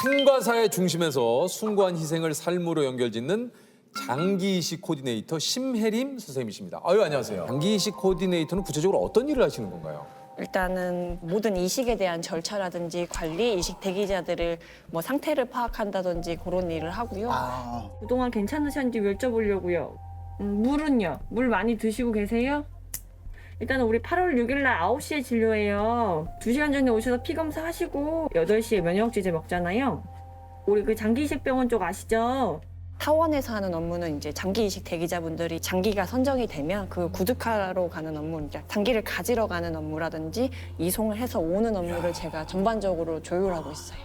생과사의 중심에서 숭고한 희생을 삶으로 연결짓는 장기이식 코디네이터 심혜림 선생님이십니다. 아유, 안녕하세요. 장기이식 코디네이터는 구체적으로 어떤 일을 하시는 건가요? 일단은 모든 이식에 대한 절차라든지 관리, 이식 대기자들을 뭐 상태를 파악한다든지 그런 일을 하고요. 그동안 괜찮으셨는지 여쭤보려고요. 물은요? 물 많이 드시고 계세요? 일단은 우리 8월 6일 날 9시에 진료해요. 2시간 전에 오셔서 피 검사하시고 8시에 면역지제 먹잖아요. 우리 그 장기이식병원 쪽 아시죠? 타원에서 하는 업무는 이제 장기 이식 대기자분들이 장기가 선정이 되면 그 구득하러 가는 업무, 이제 장기를 가지러 가는 업무라든지 이송을 해서 오는 업무를 제가 전반적으로 조율하고 있어요.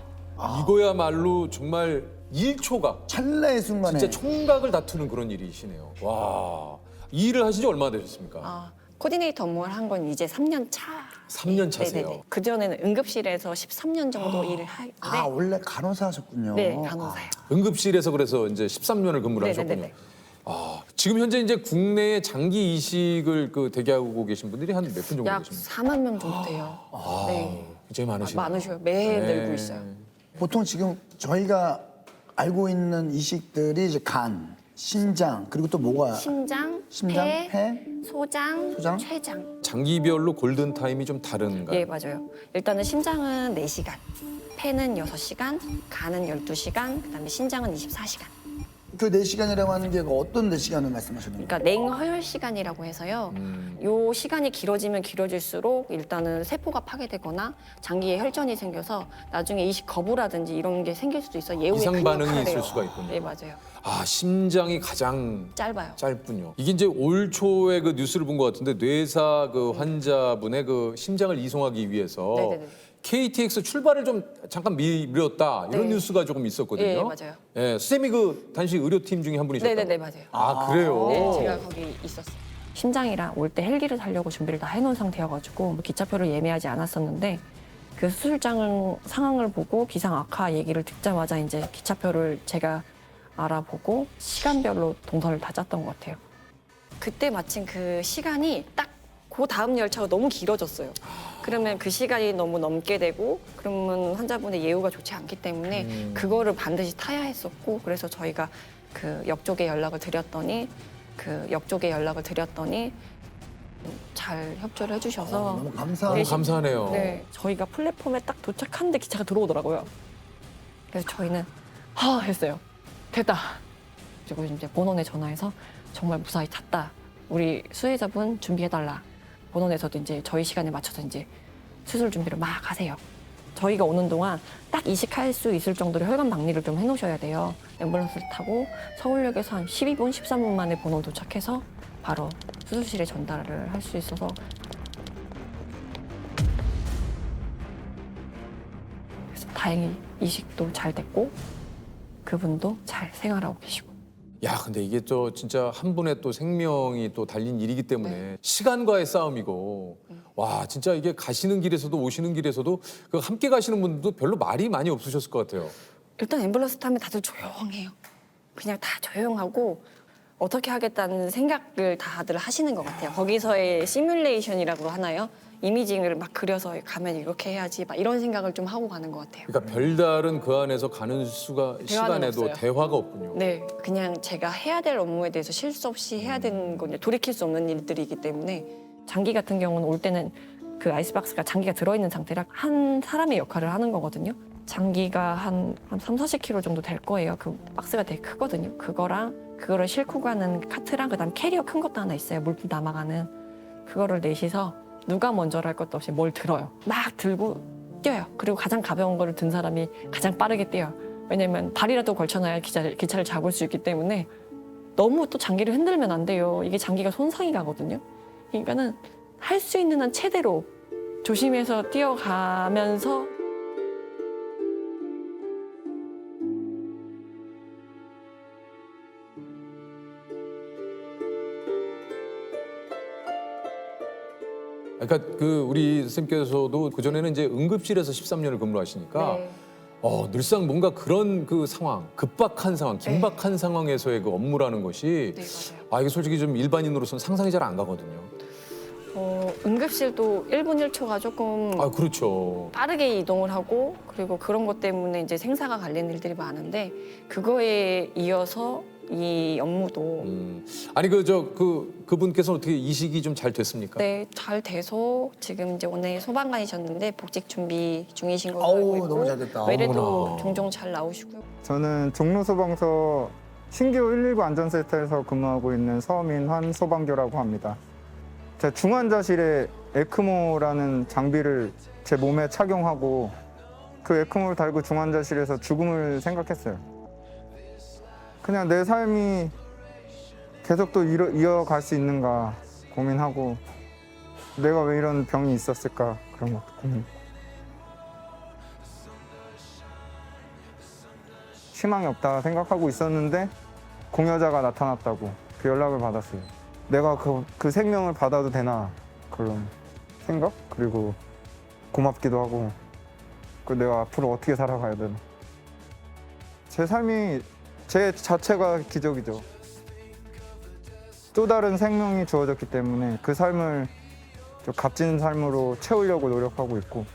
이거야말로 정말 일초각, 찰나의 순간에 진짜 총각을 다투는 그런 일이시네요. 와, 이 일을 하신 지 얼마나 되셨습니까? 코디네이터 업무를 한 건 이제 3년 차. 3년 차세요. 네네네. 그전에는 응급실에서 13년 정도 일을 하는데 원래 간호사 하셨군요. 네, 간호사요. 응급실에서 그래서 이제 13년을 근무를 하셨군요. 네네네. 지금 현재 이제 국내에 장기 이식을 대기하고 계신 분들이 한 몇 분 정도 약 계십니까? 4만 명 정도 돼요. 네. 굉장히 많으시네요. 많으셔요. 매해 늘고 있어요. 보통 지금 저희가 알고 있는 이식들이 이제 간, 심장, 그리고 또 뭐가 심장, 심장, 폐, 소장, 소장? 췌장. 장기별로 골든 타임이 좀 다른가요? 예, 맞아요. 일단은 심장은 4시간, 폐는 6시간, 간은 12시간, 그다음에 신장은 24시간. 그 4시간이라고 하는 게 어떤 4시간을 말씀하시는 거예요? 그러니까 냉허혈 시간이라고 해서요. 요 시간이 길어지면 길어질수록 일단은 세포가 파괴되거나 장기에 혈전이 생겨서 나중에 이식 거부라든지 이런 게 생길 수도 있어. 예후에 이상 큰 반응이 역할을 있을 해요. 수가 있군요. 네, 맞아요. 심장이 가장 짧아요. 짧군요. 이게 이제 올 초에 그 뉴스를 본 것 같은데 뇌사 그 환자분의 그 심장을 이송하기 위해서 네네네. KTX 출발을 좀 잠깐 미뤘다 이런 네. 뉴스가 조금 있었거든요. 예, 맞아요. 예, 선생님이 그 단식 의료팀 중에 한 분이셨다고. 네네네, 맞아요. 그래요? 네, 제가 거기 있었어요. 심장이랑 올 때 헬기를 타려고 준비를 다 해놓은 상태여가지고 뭐 기차표를 예매하지 않았었는데 그 수술장 상황을 보고 기상 악화 얘기를 듣자마자 이제 기차표를 제가 알아보고 시간별로 동선을 다 짰던 것 같아요. 그때 마침 그 시간이 딱 그 다음 열차가 너무 길어졌어요. 그러면 그 시간이 너무 넘게 되고 그러면 환자분의 예후가 좋지 않기 때문에 그거를 반드시 타야 했었고 그래서 저희가 그 역 쪽에 연락을 드렸더니 잘 협조를 해주셔서 너무 감사하고 너무 감사하네요. 네, 저희가 플랫폼에 딱 도착하는데 기차가 들어오더라고요. 그래서 저희는 했어요. 됐다. 그리고 이제 본원에 전화해서 정말 무사히 탔다. 우리 수혜자분 준비해달라. 본원에서도 이제 저희 시간에 맞춰서 이제 수술 준비를 막 하세요. 저희가 오는 동안 딱 이식할 수 있을 정도로 혈관 박리를 좀 해놓으셔야 돼요. 앰뷸런스를 타고 서울역에서 한 12분, 13분 만에 본원 도착해서 바로 수술실에 전달을 할 수 있어서 그래서 다행히 이식도 잘 됐고 그분도 잘 생활하고 계시고. 야, 근데 이게 또 진짜 한 분의 또 생명이 또 달린 일이기 때문에 시간과의 싸움이고 와, 진짜 이게 가시는 길에서도 오시는 길에서도 그 함께 가시는 분들도 별로 말이 많이 없으셨을 것 같아요. 일단 앰뷸런스 타면 다들 조용해요. 그냥 다 조용하고 어떻게 하겠다는 생각을 다들 하시는 것 같아요. 거기서의 시뮬레이션이라고 하나요? 이미징을 막 그려서 가면 이렇게 해야지 막 이런 생각을 좀 하고 가는 것 같아요. 그러니까 별다른 그 안에서 가는 시간에도 없어요. 대화가 없군요. 네, 그냥 제가 해야 될 업무에 대해서 실수 없이 해야 되는 건 돌이킬 수 없는 일들이기 때문에 장기 같은 경우는 올 때는 그 아이스박스가 장기가 들어있는 상태라 한 사람의 역할을 하는 거거든요. 장기가 한 3, 40kg 정도 될 거예요. 그 박스가 되게 크거든요. 그거를 싣고 가는 카트랑 그다음 캐리어 큰 것도 하나 있어요. 물품 담아가는. 그거를 넷이서 누가 먼저를 할 것도 없이 뭘 들어요. 막 들고 뛰어요. 그리고 가장 가벼운 거를 든 사람이 가장 빠르게 뛰어요. 왜냐면 발이라도 걸쳐놔야 기차를 잡을 수 있기 때문에 너무 또 장기를 흔들면 안 돼요. 이게 장기가 손상이 가거든요. 그러니까는 할 수 있는 한 최대로 조심해서 뛰어가면서 그러니까 그 우리 선생님께서도 그 전에는 이제 응급실에서 13년을 근무하시니까 네. 늘상 뭔가 그런 그 상황, 급박한 상황, 긴박한 상황에서의 그 업무라는 것이 네, 맞아요. 이게 솔직히 좀 일반인으로서는 상상이 잘 안 가거든요. 응급실도 1분 1초가 조금 아 그렇죠. 빠르게 이동을 하고 그리고 그런 것 때문에 이제 생사가 갈리는 일들이 많은데 그거에 이어서 이 업무도 아니 그분께서는 어떻게 이식이 좀 잘 됐습니까? 네, 잘 돼서 지금 이제 오늘 소방관이셨는데 복직 준비 중이신 걸로 아우, 알고 있고 너무 잘 됐다. 외래도 어머나. 종종 잘 나오시고요. 저는 종로소방서 신규 119 안전센터에서 근무하고 있는 서민환 소방교라고 합니다. 제 중환자실에 에크모라는 장비를 제 몸에 착용하고 그 에크모를 달고 중환자실에서 죽음을 생각했어요. 그냥 내 삶이 계속 또 이어갈 수 있는가 고민하고 내가 왜 이런 병이 있었을까 그런 것도 고민. 희망이 없다 생각하고 있었는데 공여자가 나타났다고 그 연락을 받았어요. 내가 그 생명을 받아도 되나 그런 생각? 그리고 고맙기도 하고 그 내가 앞으로 어떻게 살아가야 되나. 제 삶이 제 자체가 기적이죠. 또 다른 생명이 주어졌기 때문에 그 삶을 좀 값진 삶으로 채우려고 노력하고 있고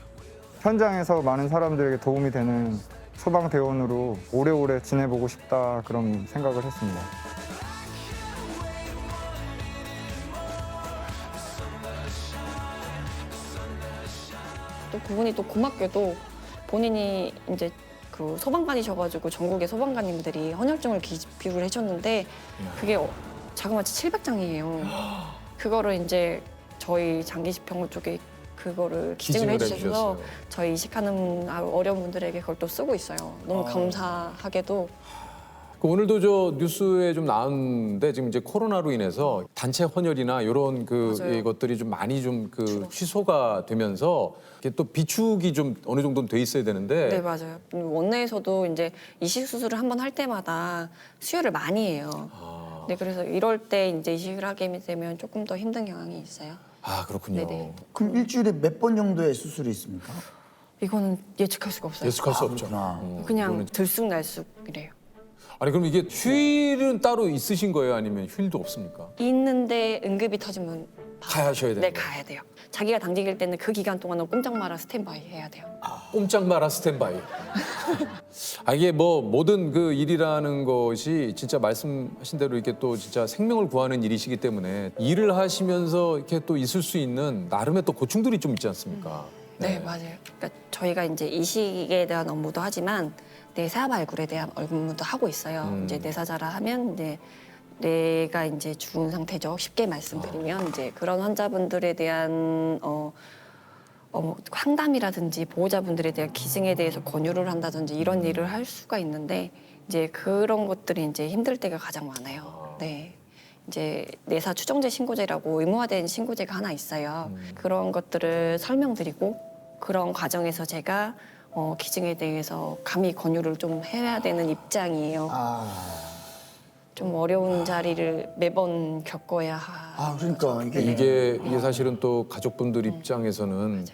현장에서 많은 사람들에게 도움이 되는 소방대원으로 오래오래 지내보고 싶다 그런 생각을 했습니다. 또 그분이 또 고맙게도 본인이 이제 그 소방관이셔가지고 전국의 소방관님들이 헌혈증을 기부를 해줬는데 그게 자그마치 700장이에요. 그거를 이제 저희 장기집행원 쪽에 그거를 기증을 해주셔서 해주셨어요. 저희 이식하는 어려운 분들에게 그걸 또 쓰고 있어요. 너무 감사하게도. 그 오늘도 저 뉴스에 좀 나왔는데 지금 이제 코로나로 인해서 단체 헌혈이나 이런 맞아요. 이것들이 좀 많이 좀 취소가 되면서 이게 또 비축이 좀 어느 정도는 돼 있어야 되는데 네, 맞아요. 원내에서도 이제 이식 수술을 한번 할 때마다 수혈을 많이 해요. 네, 그래서 이럴 때 이제 이식을 하게 되면 조금 더 힘든 경향이 있어요. 아 그렇군요. 네네. 그럼 일주일에 몇 번 정도의 수술이 있습니까? 이거는 예측할 수가 없어요. 예측할 수 없죠. 그렇구나. 그냥 들쑥날쑥이래요. 아니 그럼 이게 휴일은 따로 있으신 거예요? 아니면 휴일도 없습니까? 있는데 응급이 터지면 가셔야 되는 네, 거예요? 가야 돼요. 자기가 당직일 때는 그 기간 동안은 꼼짝 말아 스탠바이 해야 돼요. 꼼짝 마라 스탠바이. 아 이게 뭐 모든 그 일이라는 것이 진짜 말씀하신 대로 이렇게 또 진짜 생명을 구하는 일이시기 때문에 일을 하시면서 이렇게 또 있을 수 있는 나름의 또 고충들이 좀 있지 않습니까? 네, 맞아요. 그러니까 저희가 이제 이식에 대한 업무도 하지만 내사 발굴에 대한 업무도 하고 있어요. 이제 내사자라 하면 이제 뇌가 이제 죽은 상태죠. 쉽게 말씀드리면 이제 그런 환자분들에 대한 상담이라든지 보호자분들에 대한 기증에 대해서 권유를 한다든지 이런 일을 할 수가 있는데 이제 그런 것들이 이제 힘들 때가 가장 많아요. 네. 이제 내사 추정제 신고제라고 의무화된 신고제가 하나 있어요. 그런 것들을 설명드리고 그런 과정에서 제가 기증에 대해서 감히 권유를 좀 해야 되는 입장이에요. 좀 어려운 자리를 매번 겪어야 그러니까 이게 사실은 또 가족분들 입장에서는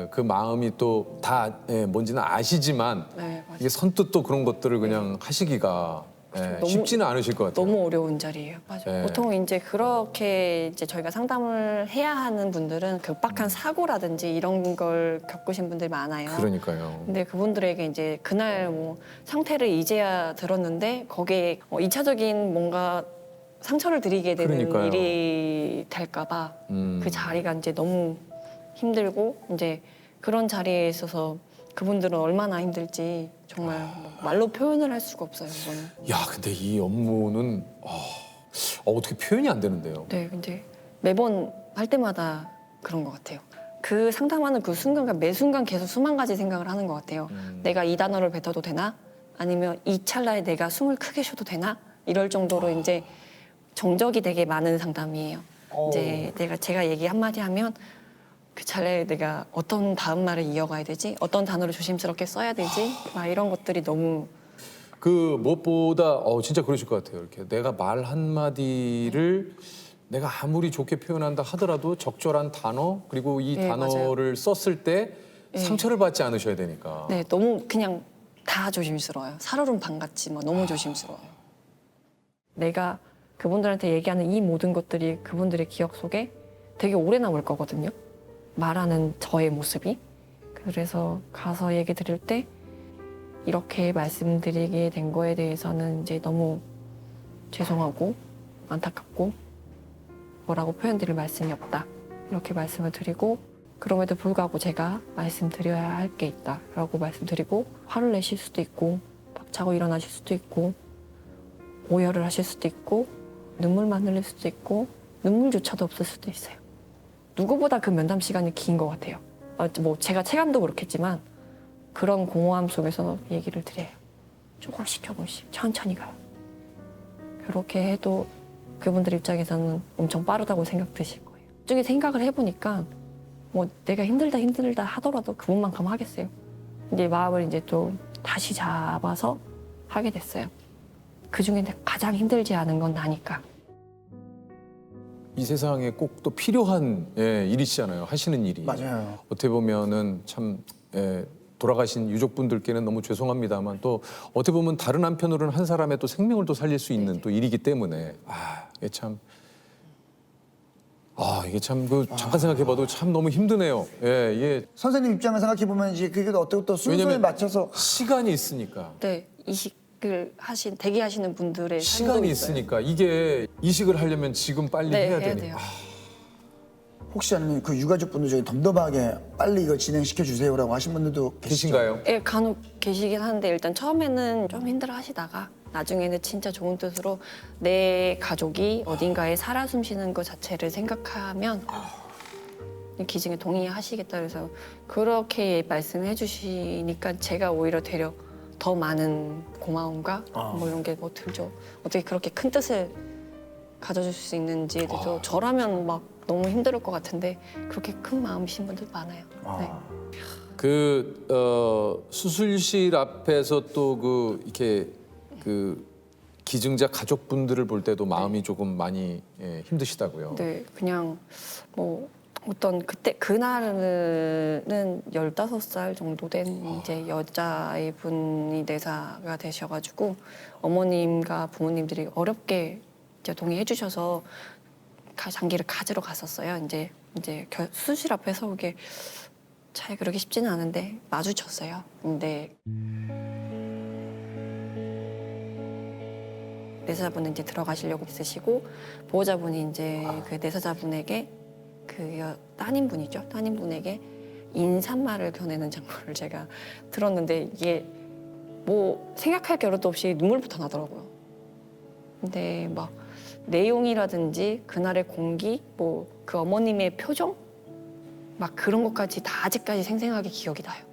그 마음이 또 다 뭔지는 아시지만 네, 맞아요. 이게 선뜻 또 그런 것들을 그냥 하시기가 너무- 쉽지는 않으실 것 같아요. 너무 어려운 자리예요. 맞아요. 네. 보통 이제 그렇게 이제 저희가 상담을 해야 하는 분들은 급박한 사고라든지 이런 걸 겪으신 분들이 많아요. 그러니까요. 근데 그분들에게 이제 그날 뭐 상태를 이제야 들었는데 거기에 2차적인 뭔가 상처를 드리게 되는 그러니까요. 일이 될까봐 그 자리가 이제 너무 힘들고 이제 그런 자리에 있어서 그분들은 얼마나 힘들지 정말 뭐 말로 표현을 할 수가 없어요. 이거는. 야, 근데 이 업무는 어떻게 표현이 안 되는데요. 네, 근데 매번 할 때마다 그런 것 같아요. 그 상담하는 그 순간과 매 순간 계속 수만 가지 생각을 하는 것 같아요. 내가 이 단어를 뱉어도 되나? 아니면 이 찰나에 내가 숨을 크게 쉬어도 되나? 이럴 정도로 이제 정적이 되게 많은 상담이에요. 이제 제가 얘기 한마디 하면 그 찰나에 내가 어떤 다음 말을 이어가야 되지? 어떤 단어를 조심스럽게 써야 되지? 막 이런 것들이 너무 그 무엇보다 진짜 그러실 것 같아요. 이렇게 내가 말 한마디를 내가 아무리 좋게 표현한다 하더라도 적절한 단어 그리고 이 네, 단어를 썼을 때 상처를 받지 않으셔야 되니까. 네, 너무 그냥 다 조심스러워요. 살얼음 반같이 뭐 너무 조심스러워요. 내가 그분들한테 얘기하는 이 모든 것들이 그분들의 기억 속에 되게 오래 남을 거거든요. 말하는 저의 모습이. 그래서 가서 얘기 드릴 때 이렇게 말씀드리게 된 거에 대해서는 이제 너무 죄송하고 안타깝고 뭐라고 표현드릴 말씀이 없다. 이렇게 말씀을 드리고 그럼에도 불구하고 제가 말씀드려야 할 게 있다라고 말씀드리고 화를 내실 수도 있고 박차고 일어나실 수도 있고 오열을 하실 수도 있고 눈물만 흘릴 수도 있고 눈물조차도 없을 수도 있어요. 누구보다 그 면담 시간이 긴 것 같아요. 뭐 제가 체감도 그렇겠지만 그런 공허함 속에서 얘기를 드려요. 조금씩 천천히 가요. 그렇게 해도 그분들 입장에서는 엄청 빠르다고 생각 드실 거예요. 나중에 생각을 해보니까 뭐 내가 힘들다 하더라도 그분만큼 하겠어요. 이제 마음을 이제 또 다시 잡아서 하게 됐어요. 그 중에 가장 힘들지 않은 건 나니까. 이 세상에 꼭 또 필요한 일이시잖아요. 하시는 일이. 맞아요. 어떻게 보면은 참 돌아가신 유족분들께는 너무 죄송합니다만 또 어떻게 보면 다른 한편으로는 한 사람의 또 생명을 또 살릴 수 있는 또 일이기 때문에 이게 참 이게 참 그 잠깐 생각해봐도 참 너무 힘드네요. 이게 선생님 입장을 생각해 보면 이제 그게 어떻게 또 순서에 왜냐면 맞춰서 시간이 있으니까. 네, 이식을 대기하시는 분들의 삶도 시간이 있어요. 있으니까 이게 이식을 하려면 지금 빨리 네, 해야 해야 되니까. 돼요. 혹시 아니면 그 유가족분들 중에 덤덤하게 빨리 이거 진행시켜 주세요라고 하신 분들도 계시죠? 계신가요? 예, 간혹 계시긴 한데 일단 처음에는 좀 힘들어 하시다가 나중에는 진짜 좋은 뜻으로 내 가족이 어딘가에 살아 숨쉬는 것 자체를 생각하면 기증에 동의하시겠다 그래서 그렇게 말씀해 주시니까 제가 오히려 되려 더 많은 고마움과 뭐 이런 게 뭐 들죠. 어떻게 그렇게 큰 뜻을 가져줄 수 있는지에 대해서 저라면 막 너무 힘들 것 같은데 그렇게 큰 마음이신 분들 많아요. 네. 수술실 앞에서 또 이렇게 기증자 가족분들을 볼 때도 마음이 조금 많이 힘드시다고요. 네, 그냥 뭐 어떤 그날은 15살 정도 된 이제 여자분이 내사가 되셔가지고 어머님과 부모님들이 어렵게 이제 동의해 주셔서 장기를 가지러 갔었어요. 이제 수술 앞에서 그게 잘 그러기 쉽지는 않은데 마주쳤어요. 근데 내사자분은 이제 들어가시려고 있으시고 보호자분이 이제 그 내사자분에게 따님분이죠. 따님분에게 인사말을 겨내는 장면을 제가 들었는데 이게 뭐 생각할 겨를도 없이 눈물부터 나더라고요. 근데 막 내용이라든지 그날의 공기, 뭐 그 어머님의 표정, 막 그런 것까지 다 아직까지 생생하게 기억이 나요.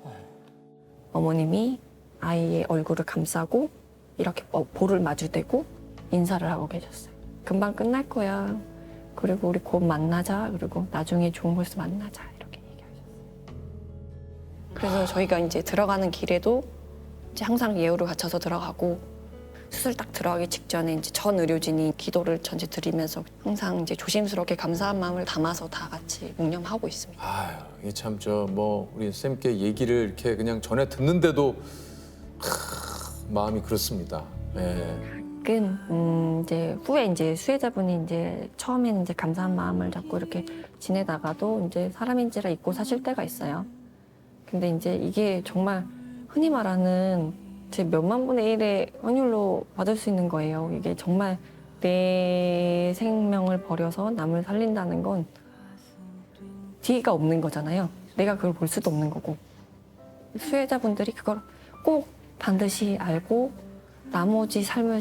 어머님이 아이의 얼굴을 감싸고 이렇게 볼을 마주대고 인사를 하고 계셨어요. 금방 끝날 거야. 그리고 우리 곧 만나자. 그리고 나중에 좋은 곳에서 만나자. 이렇게 얘기하셨어요. 그래서 저희가 이제 들어가는 길에도 이제 항상 예우를 갖춰서 들어가고 수술 딱 들어가기 직전에 이제 전 의료진이 기도를 전체 드리면서 항상 이제 조심스럽게 감사한 마음을 담아서 다 같이 묵념하고 있습니다. 이게 참 우리 쌤께 얘기를 이렇게 그냥 전해 듣는데도 마음이 그렇습니다. 가끔 이제 후에 이제 수혜자분이 이제 처음에는 이제 감사한 마음을 잡고 이렇게 지내다가도 이제 사람인지라 잊고 사실 때가 있어요. 근데 이제 이게 정말 흔히 말하는 제 몇만 분의 1의 확률로 받을 수 있는 거예요. 이게 정말 내 생명을 버려서 남을 살린다는 건 뒤가 없는 거잖아요. 내가 그걸 볼 수도 없는 거고. 수혜자분들이 그걸 꼭 반드시 알고 나머지 삶을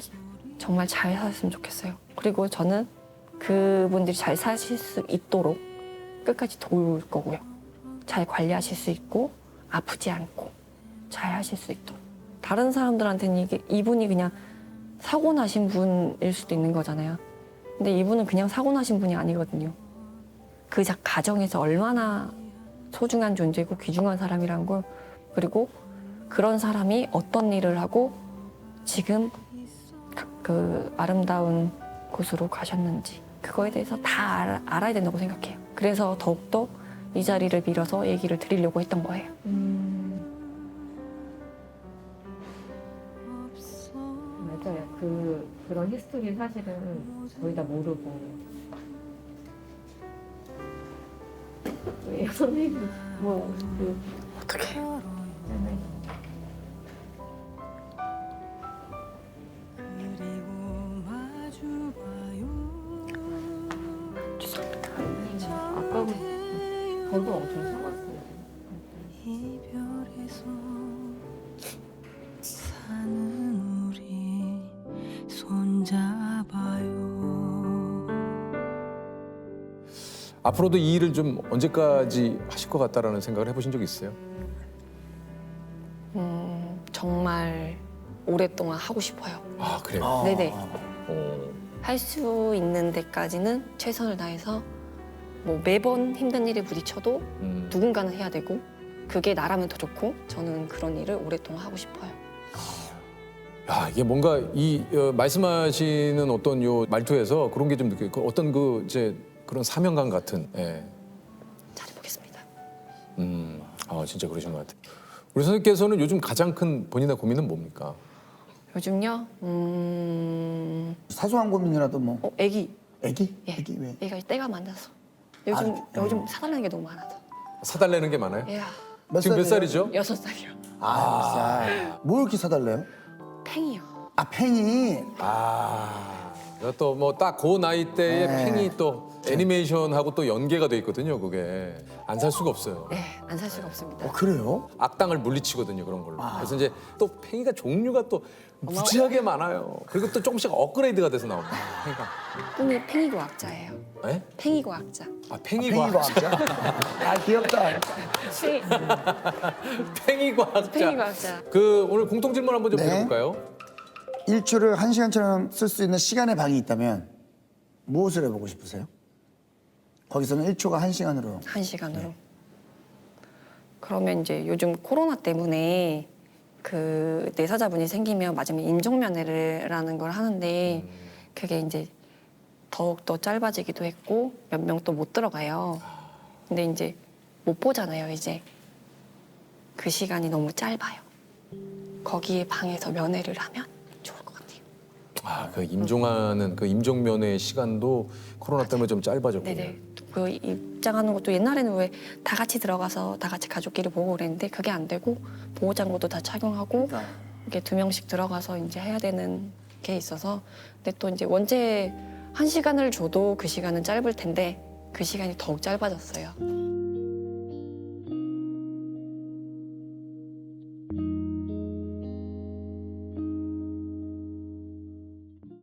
정말 잘 사셨으면 좋겠어요. 그리고 저는 그분들이 잘 사실 수 있도록 끝까지 도울 거고요. 잘 관리하실 수 있고 아프지 않고 잘 하실 수 있도록. 다른 사람들한테는 이분이 그냥 사고 나신 분일 수도 있는 거잖아요. 근데 이분은 그냥 사고 나신 분이 아니거든요. 그 가정에서 얼마나 소중한 존재고 귀중한 사람이란 걸, 그리고 그런 사람이 어떤 일을 하고 지금 그 아름다운 곳으로 가셨는지 그거에 대해서 다 알아야 된다고 생각해요. 그래서 더욱더 이 자리를 빌어서 얘기를 드리려고 했던 거예요. 맞아요. 그런 히스토리 사실은 저희 다 모르고 왜요, 선생님? 뭐, 어떡해. 아까는 저도 엄청 사갔어요. 이별에서 사는 우리 손잡아요. 앞으로도 이 일을 좀 언제까지 하실 것 같다라는 생각을 해보신 적 있어요? 정말 오랫동안 하고 싶어요. 아 그래요? 네네. 어. 할 수 있는 데까지는 최선을 다해서 뭐 매번 힘든 일에 부딪혀도 누군가는 해야 되고 그게 나라면 더 좋고 저는 그런 일을 오랫동안 하고 싶어요. 야 이게 뭔가 이 말씀하시는 어떤 요 말투에서 그런 게 좀 느껴요. 어떤 그 이제 그런 사명감 같은. 예. 잘해보겠습니다. 아 진짜 그러신 것 같아요. 우리 선생님께서는 요즘 가장 큰 본인의 고민은 뭡니까? 요즘요? 사소한 고민이라도 뭐 애기. 애기? 예. 애기 왜? 애가 때가 많아서. 요즘 요즘 사달라는 게 너무 많아서. 사달라는 게 많아요? 야, 지금 몇 살이에요? 살이죠? 6살이요. 뭐 이렇게 사달래요? 팽이요. 아 팽이. 또 뭐 딱 그 나이 때에 네. 팽이 또 애니메이션하고 또 연계가 돼 있거든요. 그게 안 살 수가 없어요. 네, 안 살 수가 없습니다. 그래요? 악당을 물리치거든요 그런 걸로. 그래서 이제 또 팽이가 종류가 또 무지하게 많아요. 그리고 또 조금씩 업그레이드가 돼서 나옵니다. 팽이가. 꿈이 팽이 과학자예요. 네? 팽이 과학자. 팽이 팽이 과학자. 과학자? 아 귀엽다. 팽이 과학자. 팽이 과학자. 그 오늘 공통 질문 한번 좀 네. 드려볼까요? 일주를 1시간처럼 쓸 수 있는 시간의 방이 있다면 무엇을 해보고 싶으세요? 거기서는 1초가 1시간으로. 1시간으로. 그러면 이제 요즘 코로나 때문에 그 내사자분이 생기면 맞으면 인종면회라는 걸 하는데 그게 이제 더욱 더 짧아지기도 했고 몇 명 또 못 들어가요. 근데 이제 못 보잖아요. 이제 그 시간이 너무 짧아요. 거기에 방에서 면회를 하면 좋을 것 같아요. 그 임종하는 그 임종면회 시간도 코로나 때문에 좀 짧아졌군요. 네네. 그 입장하는 것도 옛날에는 왜 다 같이 들어가서 다 같이 가족끼리 보고 그랬는데 그게 안 되고 보호장구도 다 착용하고 이렇게 2명씩 들어가서 이제 해야 되는 게 있어서 근데 또 이제 원체 1시간을 줘도 그 시간은 짧을 텐데 그 시간이 더욱 짧아졌어요.